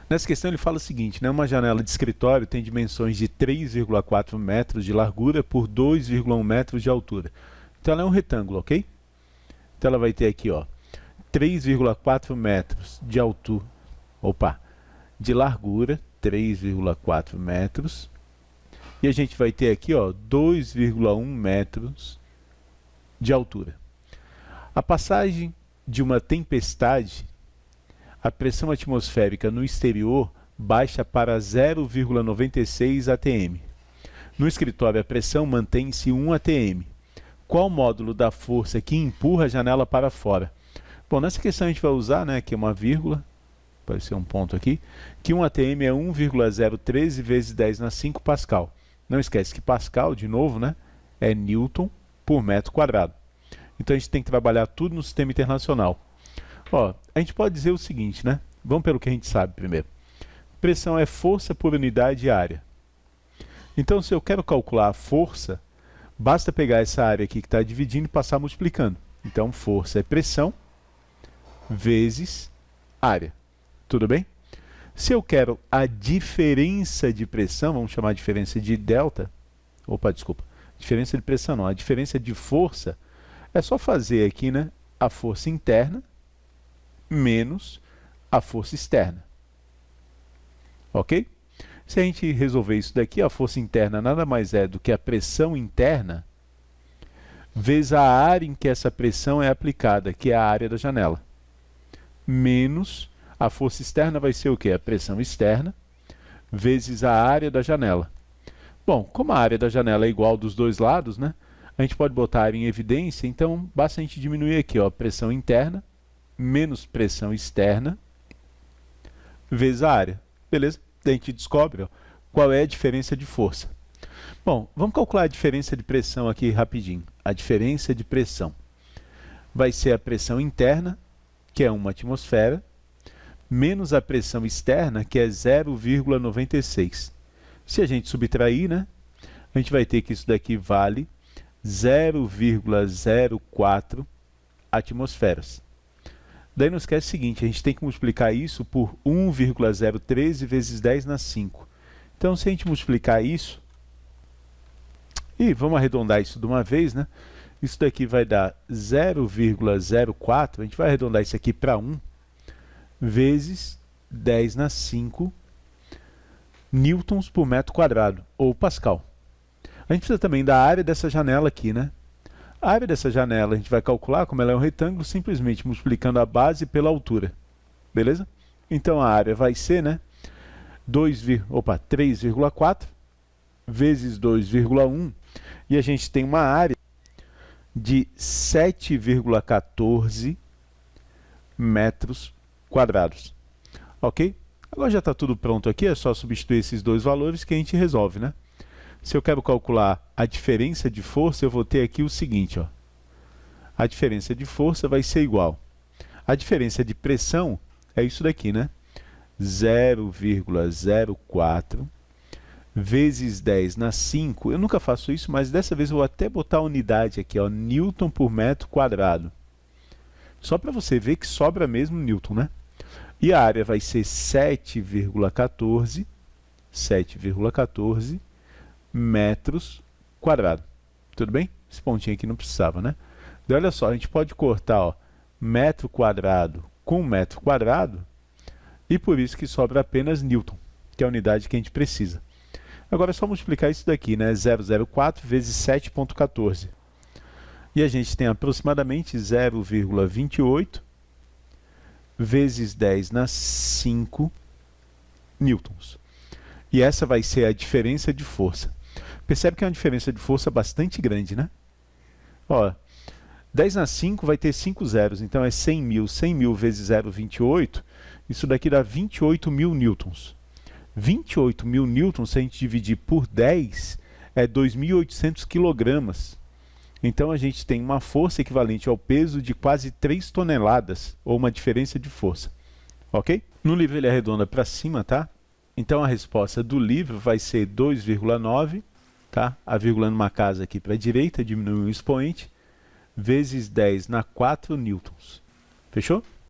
Nessa questão ele fala o seguinte, né? Uma janela de escritório tem dimensões de 3,4 metros de largura por 2,1 metros de altura. Então ela é um retângulo, ok? Então ela vai ter aqui, ó, 3,4 metros de altura, de largura, 3,4 metros. E a gente vai ter aqui, ó, 2,1 metros de altura. A passagem de uma tempestade, a pressão atmosférica no exterior baixa para 0,96 atm. No escritório, a pressão mantém-se 1 atm. Qual o módulo da força que empurra a janela para fora? Bom, nessa questão a gente vai usar, né, aqui uma vírgula, pode ser um ponto aqui, que 1 atm é 1,013 vezes 10 na 5 Pascal. Não esquece que Pascal, de novo, né, é Newton por metro quadrado. Então a gente tem que trabalhar tudo no sistema internacional. Ó, a gente pode dizer o seguinte, né? Vamos pelo que a gente sabe primeiro. Pressão é força por unidade de área. Então, se eu quero calcular a força, basta pegar essa área aqui que está dividindo e passar multiplicando. Então, força é pressão vezes área. Tudo bem? Se eu quero a diferença de pressão, vamos chamar de diferença de delta. Diferença de pressão não, a diferença de força é só fazer aqui, né, a força interna menos a força externa. Ok? Se a gente resolver isso daqui, a força interna nada mais é do que a pressão interna vezes a área em que essa pressão é aplicada, que é a área da janela. Menos a força externa vai ser o quê? A pressão externa vezes a área da janela. Bom, como a área da janela é igual dos dois lados, né? A gente pode botar a área em evidência, então basta a gente diminuir aqui, ó, pressão interna menos pressão externa vezes a área. Beleza? Daí a gente descobre, ó, qual é a diferença de força. Bom, vamos calcular a diferença de pressão aqui rapidinho. A diferença de pressão vai ser a pressão interna, que é 1 atmosfera, menos a pressão externa, que é 0,96. Se a gente subtrair, né, a gente vai ter que isso daqui vale 0,04 atmosferas. Daí não esquece o seguinte, a gente tem que multiplicar isso por 1,013 vezes 10 na 5. Então, se a gente multiplicar isso, e vamos arredondar isso de uma vez, né? Isso daqui vai dar 0,04, a gente vai arredondar isso aqui para 1, vezes 10 na 5 newtons por metro quadrado, ou Pascal. A gente precisa também da área dessa janela aqui, né? A área dessa janela a gente vai calcular, como ela é um retângulo, simplesmente multiplicando a base pela altura. Beleza? Então a área vai ser, né, 3,4 vezes 2,1, e a gente tem uma área de 7,14 metros quadrados. Ok? Agora já está tudo pronto aqui, é só substituir esses dois valores que a gente resolve, né? Se eu quero calcular a diferença de força, eu vou ter aqui o seguinte, ó. A diferença de força vai ser igual. A diferença de pressão é isso daqui, né? 0,04 vezes 10 na 5. Eu nunca faço isso, mas dessa vez eu vou até botar a unidade aqui, ó, Newton por metro quadrado. Só para você ver que sobra mesmo Newton, né? E a área vai ser 7,14 metros quadrados. Tudo bem? Esse pontinho aqui não precisava, né? E olha só, a gente pode cortar, ó, metro quadrado com metro quadrado, e por isso que sobra apenas Newton, que é a unidade que a gente precisa. Agora é só multiplicar isso daqui, né? 0,04 vezes 7,14. E a gente tem aproximadamente 0,28 vezes 10 na 5 newtons. E essa vai ser a diferença de força. Percebe que é uma diferença de força bastante grande, né? Ó, 10 na 5 vai ter 5 zeros, então é 100 mil. 100 mil vezes 0,28, isso daqui dá 28 mil newtons. 28 mil newtons, se a gente dividir por 10, é 2.800 quilogramas. Então a gente tem uma força equivalente ao peso de quase 3 toneladas, ou uma diferença de força. Ok? No livro ele arredonda para cima, tá? Então a resposta do livro vai ser 2,9, tá? A vírgula numa casa aqui para a direita, diminui o expoente, vezes 10 na 4 newtons. Fechou?